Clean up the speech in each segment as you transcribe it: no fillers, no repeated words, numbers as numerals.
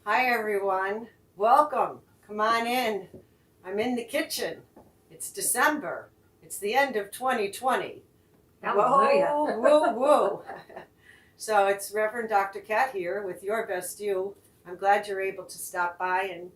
Hi everyone, welcome. Come on in. I'm in the kitchen. It's December. It's the end of 2020. Hallelujah. Whoa, whoa, whoa. So it's Reverend Dr. Kat here with Your Best You. I'm glad you're able to stop by and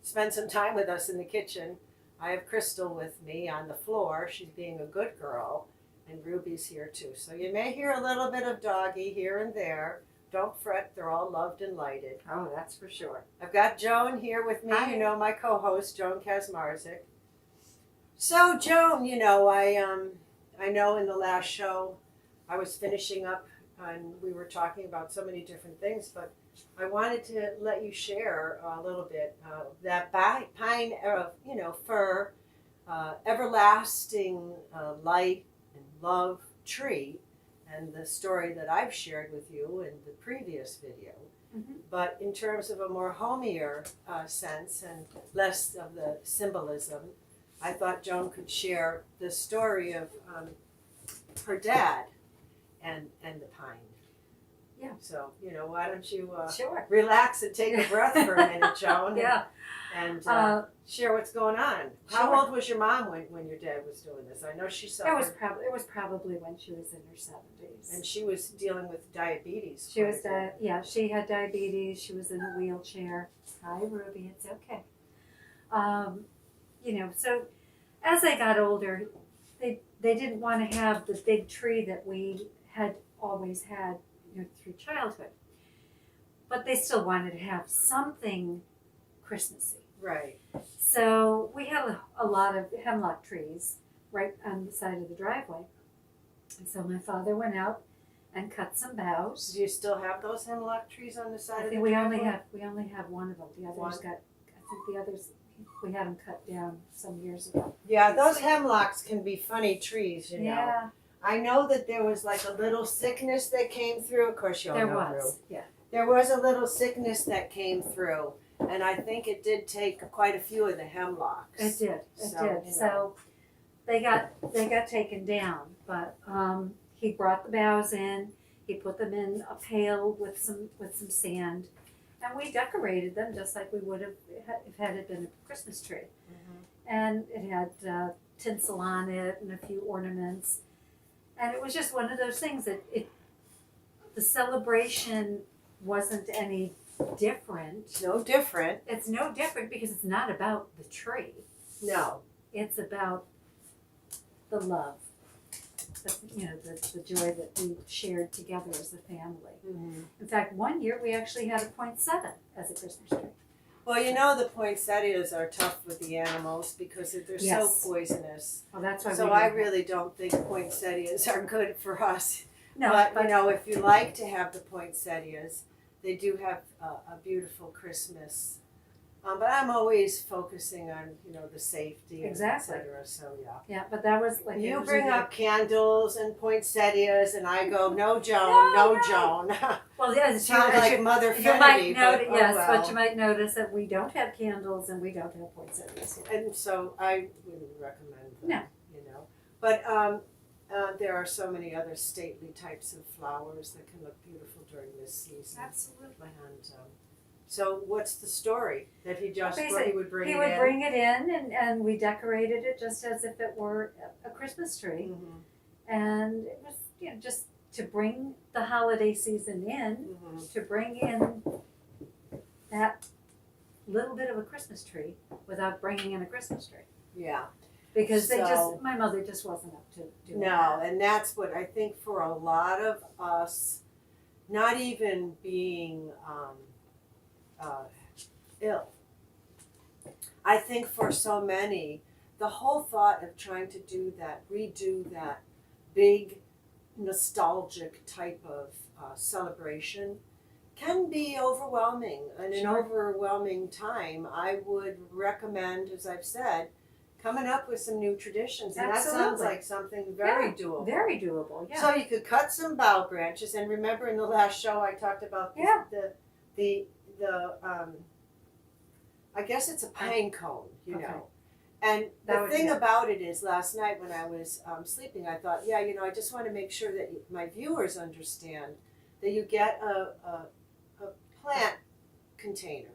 spend some time with us in the kitchen. I have Crystal with me on the floor. She's being a good girl, and Ruby's here too. So you may hear a little bit of doggy here and there. Don't fret, they're all loved and lighted. Oh, that's for sure. I've got Joan here with me, Hi. you know, my co-host, Joan KACZMARCZYK. So, Joan, you know, I know in the last show I was finishing up and we were talking about so many different things, but I wanted to let you share a little bit that pine, fir, everlasting light and love tree, and the story that I've shared with you in the previous video. Mm-hmm. But in terms of a more homier sense and less of the symbolism, I thought Joan could share the story of her dad and the pine. Yeah. So, you know, why don't you Sure. relax and take a breath for a minute, Joan, Yeah. and share what's going on. How Sure. old was your mom when your dad was doing this? I know she suffered. It was probably when she was in her 70s. And she was dealing with diabetes. She was she had diabetes. She was in a wheelchair. Hi, Ruby. It's okay. So as they got older, they didn't want to have the big tree that we had always had, through childhood. But they still wanted to have something Christmassy. Right. So we had a lot of hemlock trees right on the side of the driveway. And so my father went out and cut some boughs. Do you still have those hemlock trees on the side I of the think we only driveway? have one of them. The others One? the others, we had them cut down some years ago. Yeah, those hemlocks can be funny trees, you know. Yeah, I know that there was like a little sickness that came through. Of course, you'll there know, was. Rue. Yeah. There was a little sickness that came through, and I think it did take quite a few of the hemlocks. It did. So, you know. So they got taken down, but he brought the boughs in. He put them in a pail with some sand, and we decorated them just like we would have if had it been a Christmas tree. Mhm. And it had tinsel on it and a few ornaments, and it was just one of those things that the celebration wasn't any different. No different. It's no different because it's not about the tree. No. It's about the love, the joy that we shared together as a family. Mm-hmm. In fact, one year we actually had a poinsettia as a Christmas tree. Well, you know the poinsettias are tough with the animals because they're Yes. so poisonous. Well, that's why. So I really don't think poinsettias are good for us. no, But you know, if you like to have the poinsettias, they do have a beautiful Christmas. But I'm always focusing on the safety, Exactly. et cetera. So yeah. Yeah, but that was like You bring up candles and poinsettias, and I go, no, Joan, No, no, Joan. Well, yeah, Sounds like Mother you might Kennedy, notice, but yes, oh but well. you might notice that we don't have candles and we don't have poinsettias. And so I wouldn't recommend them. No. But there are so many other stately types of flowers that can look beautiful during this season. Absolutely. And so what's the story that he would bring He it would in? bring it in, and we decorated it just as if it were a Christmas tree. Mhm. And it was, just to bring the holiday season in, Mhm. to bring in that little bit of a Christmas tree without bringing in a Christmas tree. Yeah. Because So- my mother just wasn't up to doing No, that. and that's what I think for a lot of us, not even being ill, I think for so many, the whole thought of trying to do that, redo that big nostalgic type of celebration can be overwhelming. And in Sure. overwhelming time, I would recommend, as I've said, coming up with some new traditions. And that sounds Absolutely. like something very Yeah, doable. Very doable, yeah. So you could cut some bough branches, and remember in the last show I talked about Yeah. the I guess it's a pine cone, you Okay. know. And That the would- thing yeah. about it is, last night when I was sleeping, I thought, yeah, you know, I just want to make sure that my viewers understand that you get a plant container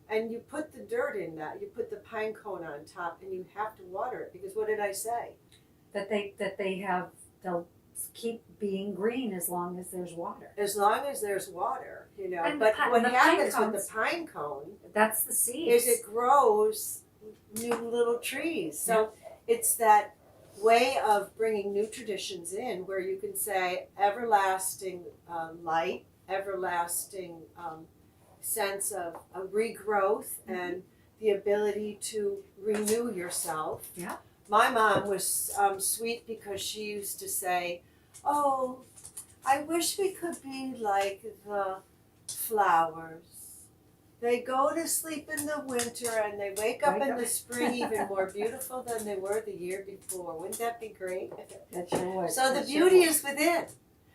and you put the dirt in that, you put the pine cone on top, and you have to water it, because what did I say? That they'll keep being green as long as there's water. As long as there's water, you know. And But what the pine happens with cones- the pine cone That's the seeds. is it grows new little trees. So it's that way of bringing new traditions in, where you can say everlasting light, everlasting sense of a regrowth, and the ability to renew yourself. Yeah. My mom was sweet, because she used to say, "Oh, I wish we could be like the flowers. They go to sleep in the winter and they wake up in the spring even more beautiful than they were the year before." Wouldn't that be great? That sure would. So the That sure beauty would. is within,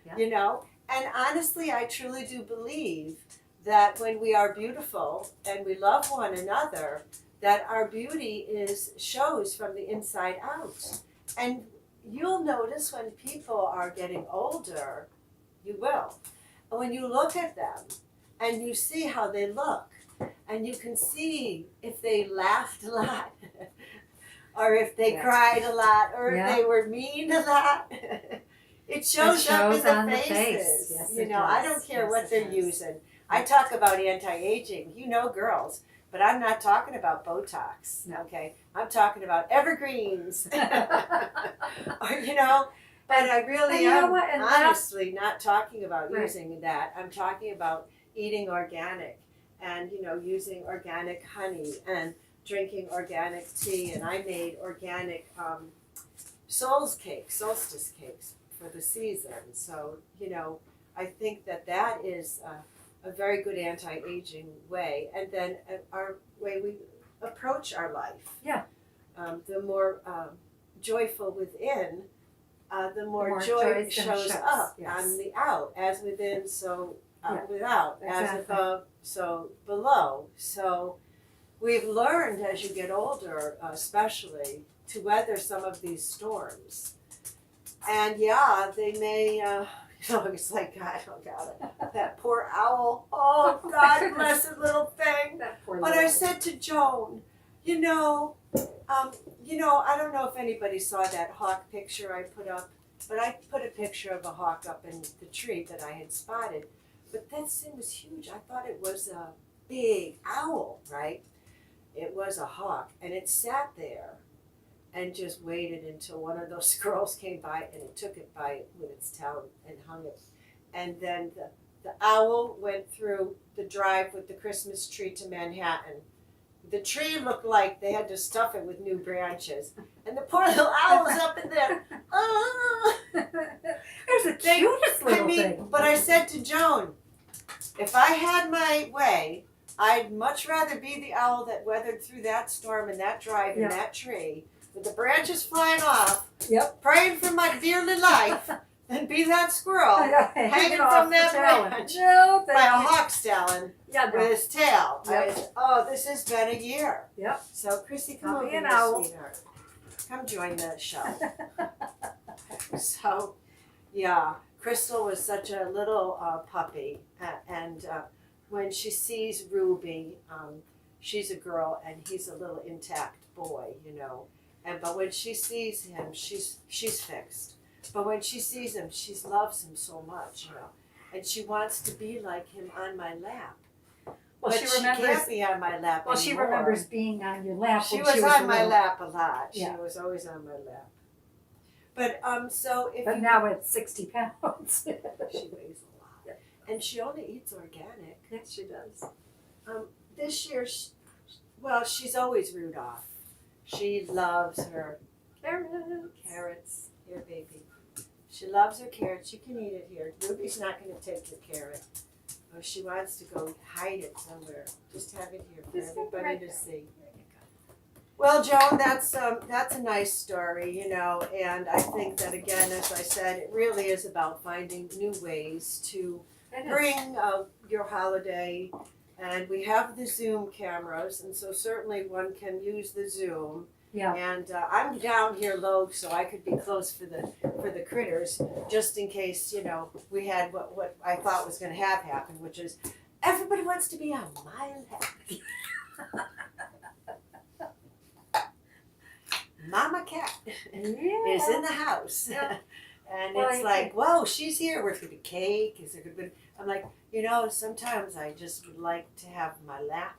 Yeah. you know. And honestly, I truly do believe that when we are beautiful and we love one another, that our beauty shows from the inside out. And you'll notice when people are getting older, you will. And when you look at them and you see how they look, and you can see if they laughed a lot, or if they Yeah. cried a lot, or Yeah. if they were mean a lot. It shows up in shows on the the faces. face. Yes, You it know, I does. don't care Yes, what it they're does. using. I talk about anti-aging, you know, girls, but I'm not talking about Botox. No. Okay, I'm talking about evergreens. Or, you know, but I really And you know am what? And that- honestly not talking about Right. using that. I'm talking about eating organic, and, you know, using organic honey, and drinking organic tea. And I made organic solstice cakes for the season. So, you know, I think that is a very good anti-aging way. And then our way we approach our life. Yeah. The more joyful within, the more joy joy is gonna shows show. up Yes. on the out. As within, so Yeah. without. As Exactly. above, so below. So we've learned as you get older, especially, to weather some of these storms. And yeah, they may, it's like, oh God, that poor owl. Oh, God bless the little thing. That poor But little- I said to Joan, you know, I don't know if anybody saw that hawk picture I put up, but I put a picture of a hawk up in the tree that I had spotted. But that thing was huge. I thought it was a big owl, right? It was a hawk, and it sat there and just waited until one of those squirrels came by, and it took it by with its tail and hung it. And then the owl went through the drive with the Christmas tree to Manhattan. The tree looked like they had to stuff it with new branches. And the poor little owl's up in there. Ah! There's the cutest little thing. But I said to Joan, if I had my way, I'd much rather be the owl that weathered through that storm and that drive Yeah. and that tree, with the branches flying off, Yep. praying for my dearly life, than be that squirrel hanging off from the that talon. branch No, by a thank you. hawk's talon Yeah, with no. his tail. Yep. This has been a year. Yep. So, Chrissy, come I'll over be an here, owl. sweetheart. Come join the show. So, yeah, Crystal was such a little puppy, and when she sees Ruby, she's a girl and he's a little intact boy, you know. But when she sees him, she's fixed. But when she sees him, she loves him so much, you know, and she wants to be like him on my lap. Well, But she she remembers. can't be on my lap Well, she anymore. remembers being on your lap. She when was she on my little. lap a lot. Yeah. She was always on my lap. But so if But you, now it's 60 pounds. she weighs a lot, and she only eats organic. Yes, she does. This year, Well, she's always Rudolph. She loves her Carrots. carrots. Here, baby. She loves her carrots. You can eat it here. Ruby's not going to take your carrot. Oh, she wants to go hide it somewhere. Just have it here for Just have it everybody right to there. see. Well, Joan, that's a nice story, you know, and I think that again, as I said, it really is about finding new ways to It is. bring your holiday. And we have the Zoom cameras, and so certainly one can use the Zoom. Yeah. And I'm down here low, so I could be close for the critters, just in case, you know, we had what I thought was going to have happen, which is everybody wants to be on my lap. Mama cat is in the house. Yeah. And Well, it's like, whoa, she's here. Where's going to be cake? Is there going to be? I'm like, you know, sometimes I just would like to have my lap,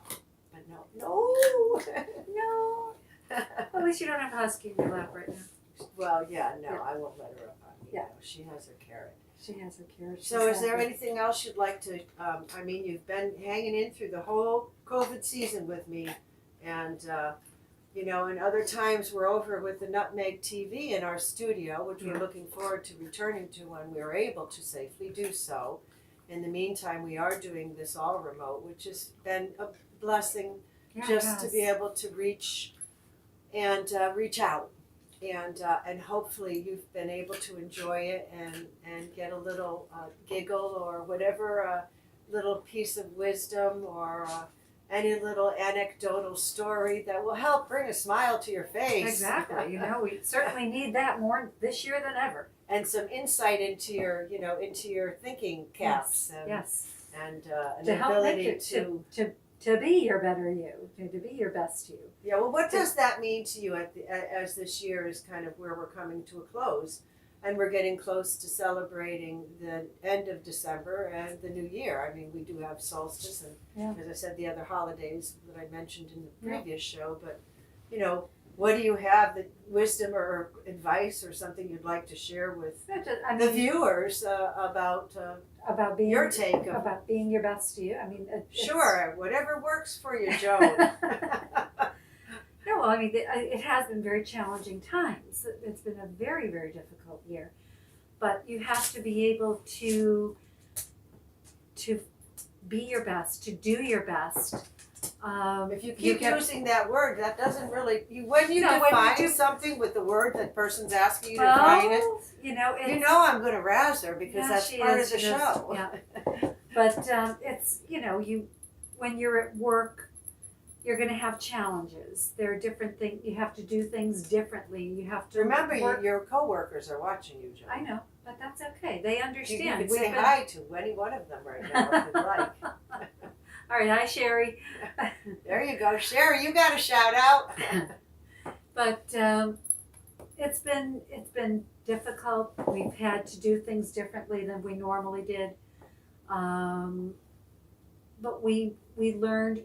but no. No. At least you don't have a husky in your lap right now. Well, yeah, no, Yeah. I won't let her up on me. Yeah. No, she has her carrot. She has her carrots. So is there anything else you'd like to, I mean, you've been hanging in through the whole COVID season with me, and, you know, and other times we're over with the Nutmeg TV in our studio, which we're looking forward to returning to when we're able to safely do so. In the meantime, we are doing this all remote, which has been a blessing just to be able to reach out. And hopefully you've been able to enjoy it and get a little giggle or whatever, little piece of wisdom or any little anecdotal story that will help bring a smile to your face. Exactly. You know, we certainly need that more this year than ever. And some insight into your, you know, into your thinking caps. Yes. And an To help ability make it to be your better you, to be your best you. Yeah, well, what does that mean to you as this year is kind of where we're coming to a close, and we're getting close to celebrating the end of December and the new year? I mean, we do have solstice and, as I said, the other holidays that I mentioned in the previous show. But, you know, what do you have, the wisdom or advice or something you'd like to share with the viewers about being your take of about being your best you. I mean, sure, whatever works for you, Joan. No, well, I mean, it has been very challenging times. It's been a very, very difficult year, but you have to be able to be your best, to do your best. If you keep using that word, that doesn't really. When you define something with the word that person's asking you to define it, you know, I'm going to razz her because that's part of the show. Yeah. But it's, you know, when you're at work, you're going to have challenges. There are different things. You have to do things differently. You have to remember your coworkers are watching you, Joan. I know, but that's okay. They understand. You can say hi to any one of them right now if you'd like. All right, hi Sherry. There you go, Sherry. You got a shout out. But it's been difficult. We've had to do things differently than we normally did. But you learn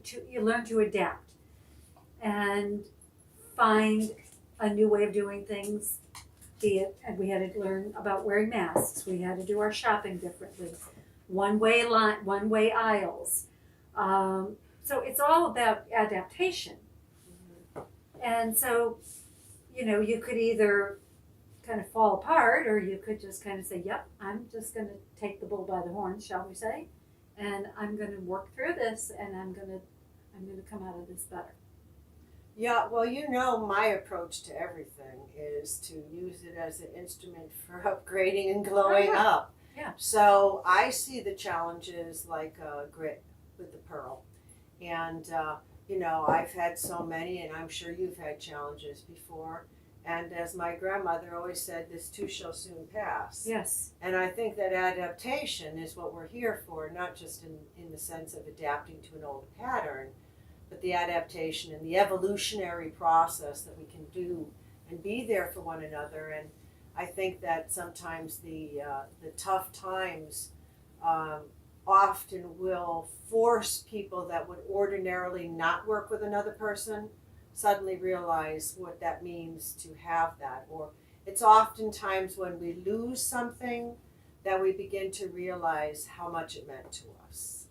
to adapt and find a new way of doing things. And we had to learn about wearing masks. We had to do our shopping differently. One-way aisles. So it's all about adaptation. And so, you know, you could either kind of fall apart or you could just kind of say, yep, I'm just going to take the bull by the horns, shall we say, and I'm going to work through this and I'm going to come out of this better. Yeah, well, you know, my approach to everything is to use it as an instrument for upgrading and glowing up. Yeah. So I see the challenges like grit with the pearl. And, you know, I've had so many, and I'm sure you've had challenges before. And as my grandmother always said, this too shall soon pass. Yes. And I think that adaptation is what we're here for, not just in the sense of adapting to an old pattern, but the adaptation and the evolutionary process that we can do and be there for one another. And I think that sometimes the tough times often will force people that would ordinarily not work with another person suddenly realize what that means to have that. Or it's oftentimes when we lose something that we begin to realize how much it meant to us.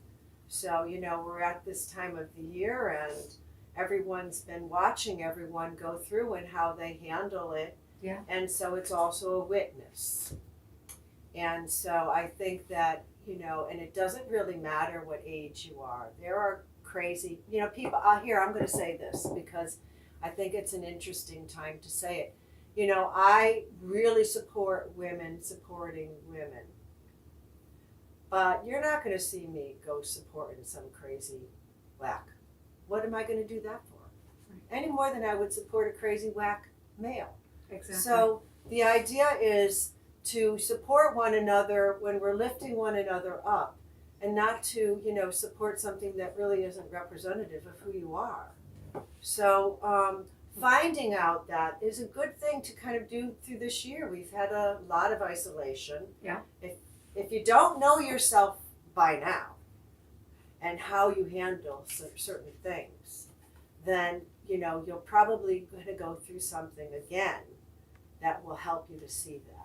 So, you know, we're at this time of the year, and everyone's been watching everyone go through and how they handle it. Yeah. And so it's also a witness. And so I think that, and it doesn't really matter what age you are. There are crazy, people out here, I'm going to say this because I think it's an interesting time to say it. I really support women supporting women. But you're not going to see me go supporting some crazy whack. What am I going to do that for? Any more than I would support a crazy whack male. Exactly. So the idea is to support one another when we're lifting one another up, and not to, support something that really isn't representative of who you are. So finding out that is a good thing to kind of do through this year. We've had a lot of isolation. Yeah. If you don't know yourself by now and how you handle certain things, then, you're probably going to go through something again that will help you to see that.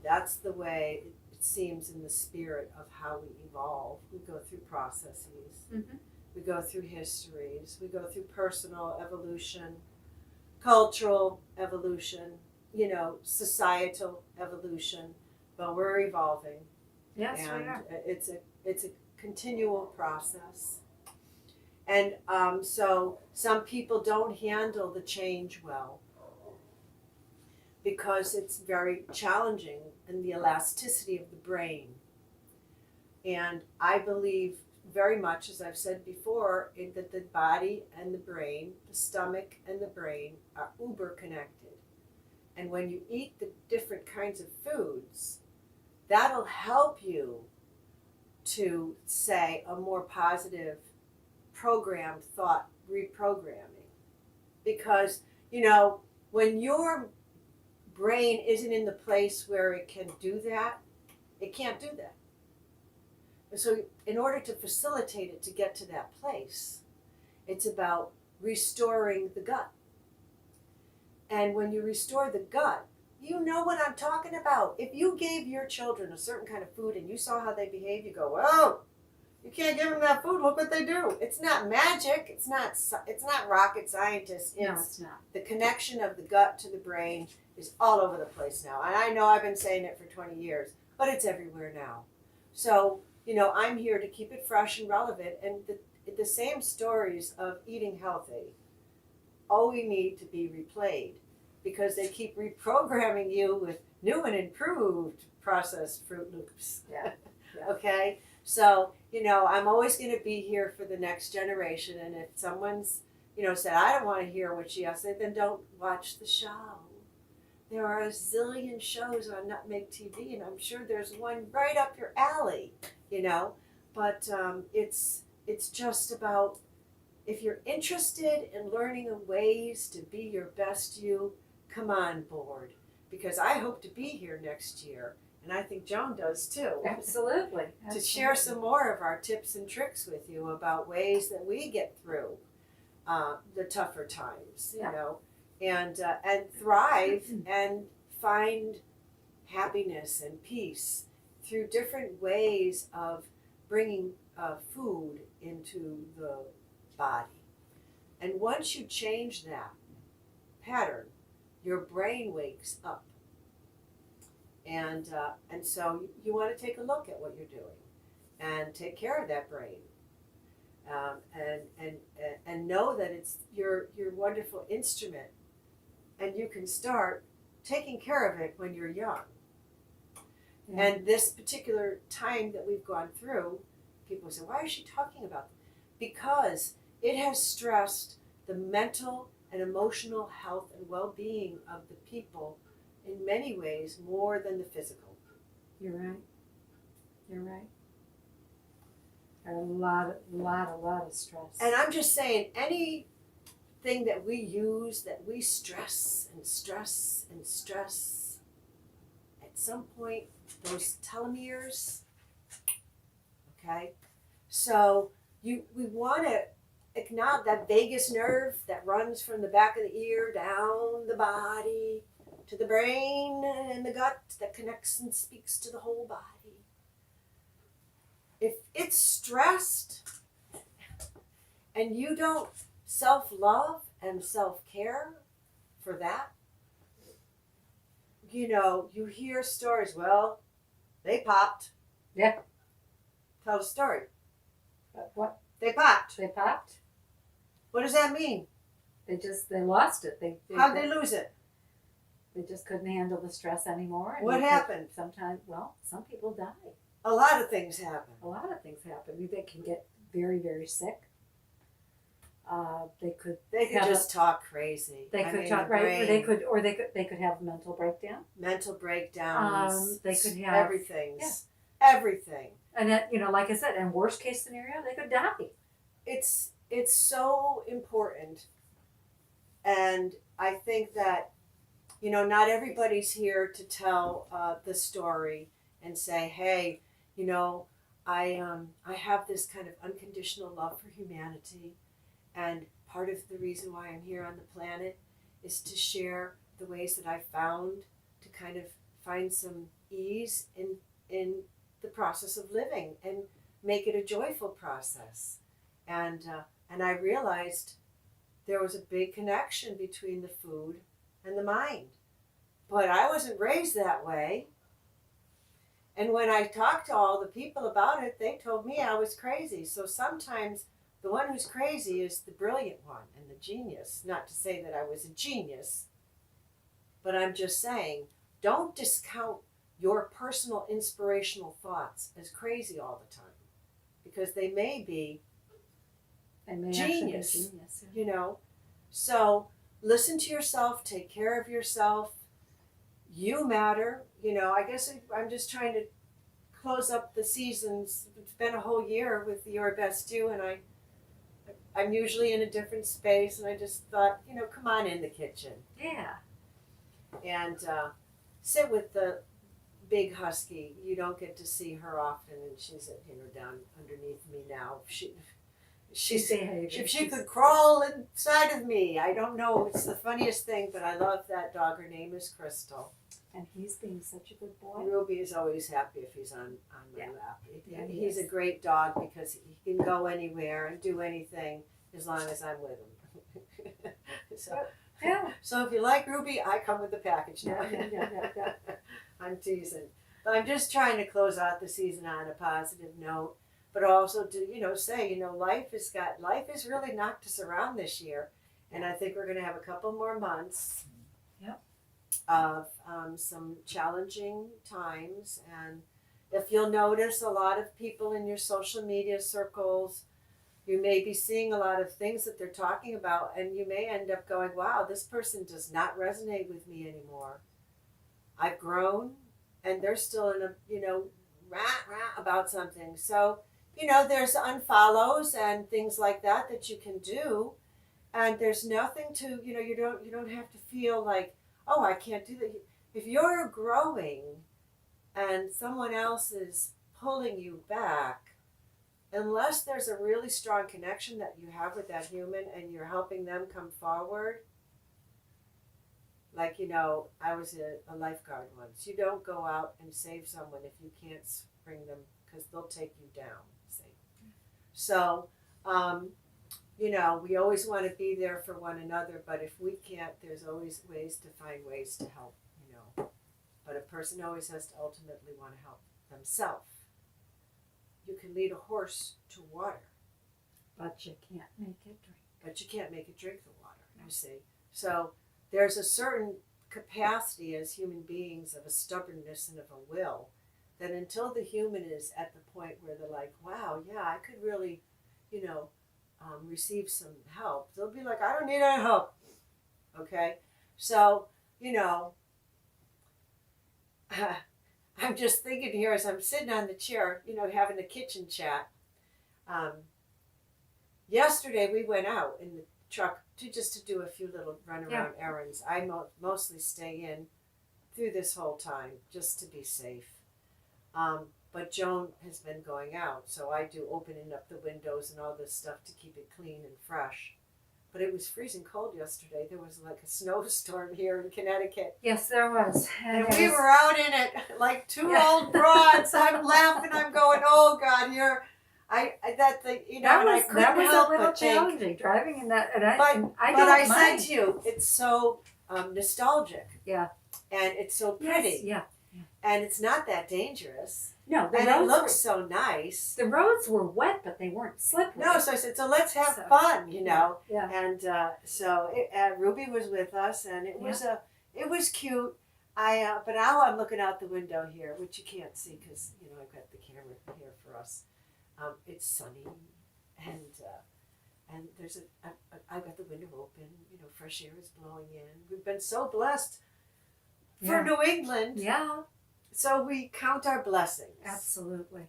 That's the way it seems in the spirit of how we evolve. We go through processes. Mm-hmm. We go through histories. We go through personal evolution, cultural evolution, societal evolution. But we're evolving. Yes, and we are. It's a continual process. And so some people don't handle the change well because it's very challenging in the elasticity of the brain. And I believe very much, as I've said before, that the body and the brain, the stomach and the brain are uber connected. And when you eat the different kinds of foods, that'll help you to say a more positive programmed thought reprogramming. Because, when your brain isn't in the place where it can do that, it can't do that. And so in order to facilitate it to get to that place, it's about restoring the gut. And when you restore the gut, you know what I'm talking about. If you gave your children a certain kind of food and you saw how they behave, you go, whoa, you can't give them that food. Look what they do. It's not magic. It's not rocket scientists. No, it's not. The connection of the gut to the brain is all over the place now. And I know I've been saying it for 20 years, but it's everywhere now. So, I'm here to keep it fresh and relevant. And the same stories of eating healthy always need to be replayed because they keep reprogramming you with new and improved processed Fruit Loops. Yeah. Okay? So, I'm always going to be here for the next generation. And if someone's, said, I don't want to hear what she has to say, then don't watch the show. There are a zillion shows on Nutmeg TV, and I'm sure there's one right up your alley, But it's just about, if you're interested in learning ways to be your best you, come on board. Because I hope to be here next year. And I think Joan does too. Absolutely. To share some more of our tips and tricks with you about ways that we get through the tougher times, and thrive and find happiness and peace through different ways of bringing food into the body. And once you change that pattern, your brain wakes up. And so you want to take a look at what you're doing and take care of that brain. And know that it's your wonderful instrument, and you can start taking care of it when you're young. Yeah. And this particular time that we've gone through, people say, why is she talking about that? Because it has stressed the mental and emotional health and well-being of the people in many ways more than the physical. You're right. A lot of stress. And I'm just saying, anything that we use, that we stress and stress and stress, at some point, those telomeres, okay? So we want to acknowledge that vagus nerve that runs from the back of the ear down the body to the brain and the gut that connects and speaks to the whole body. If it's stressed and you don't self-love and self-care for that. You know, you hear stories, well, they popped. Yeah. Tell the story. What? They popped. They popped? What does that mean? They lost it. How'd they lose it? They just couldn't handle the stress anymore. And What happened? Sometimes, well, some people die. A lot of things happen. A lot of things happen. They can get very, very sick. They could just talk crazy. They could talk right, or they could have mental breakdown. Mental breakdowns. They could have everything. Everything. And that, you know, like I said, in worst case scenario, they could die. It's so important, and I think that, you know, not everybody's here to tell the story and say, hey, you know, I have this kind of unconditional love for humanity. And part of the reason why I'm here on the planet is to share the ways that I found to kind of find some ease in the process of living and make it a joyful process. And I realized there was a big connection between the food and the mind. But I wasn't raised that way. And when I talked to all the people about it, they told me I was crazy. So sometimes the one who's crazy is the brilliant one and the genius. Not to say that I was a genius, but I'm just saying, don't discount your personal inspirational thoughts as crazy all the time, because they may be genius, you know. So listen to yourself, take care of yourself. You matter, you know. I guess I'm just trying to close up the seasons. It's been a whole year with Your Best You, and I'm usually in a different space, and I just thought, you know, come on in the kitchen. Yeah. And sit with the big husky. You don't get to see her often, and she's, you know, down underneath me now. If she could crawl inside of me, I don't know. It's the funniest thing, but I love that dog. Her name is Crystal. And he's being such a good boy. Ruby is always happy if he's on my lap. Yeah, he's a great dog because he can go anywhere and do anything as long as I'm with him. So if you like Ruby, I come with the package now. Yeah. I'm teasing. But I'm just trying to close out the season on a positive note, but also to, you know, say, you know, life has really knocked us around this year, and I think we're going to have a couple more months of some challenging times. And if you'll notice, a lot of people in your social media circles, you may be seeing a lot of things that they're talking about, and you may end up going, wow, this person does not resonate with me anymore. I've grown, and they're still in a, you know, rah about something. So, you know, there's unfollows and things like that you can do, and there's nothing to, you know, you don't have to feel like, oh, I can't do that. If you're growing and someone else is pulling you back, unless there's a really strong connection that you have with that human and you're helping them come forward, like, you know, I was a lifeguard once. You don't go out and save someone if you can't bring them, because they'll take you down, see. So, you know, we always want to be there for one another, but if we can't, there's always ways to find ways to help, you know. But a person always has to ultimately want to help themselves. You can lead a horse to water, but you can't make it drink. But you can't make it drink the water, you see. So there's a certain capacity as human beings of a stubbornness and of a will that until the human is at the point where they're like, wow, yeah, I could really, you know, receive some help, they'll be like, I don't need any help. Okay? So, you know, I'm just thinking here as I'm sitting on the chair, you know, having a kitchen chat. Yesterday we went out in the truck to do a few little runaround errands. I mostly stay in through this whole time just to be safe. But Joan has been going out, so I do opening up the windows and all this stuff to keep it clean and fresh. But it was freezing cold yesterday. There was like a snowstorm here in Connecticut. Yes, there was. And we were out in it like two old broads. I'm laughing. I'm going, oh God, here. that the you know, That and I was couldn't that was help a little but think. challenging driving in that, and I But and I but don't I mind. said to you, it's so nostalgic. Yeah. And it's so pretty. Yes, yeah. And it's not that dangerous. No, the And it roads looks were, so nice. the roads were wet, but they weren't slippery. No, so I said, so let's have So, fun, you know. Yeah. And Ruby was with us, and it was cute. But now I'm looking out the window here, which you can't see because you know I've got the camera here for us. It's sunny, and there's I've got the window open. You know, fresh air is blowing in. We've been so blessed for Yeah. New England. Yeah. So we count our blessings. Absolutely.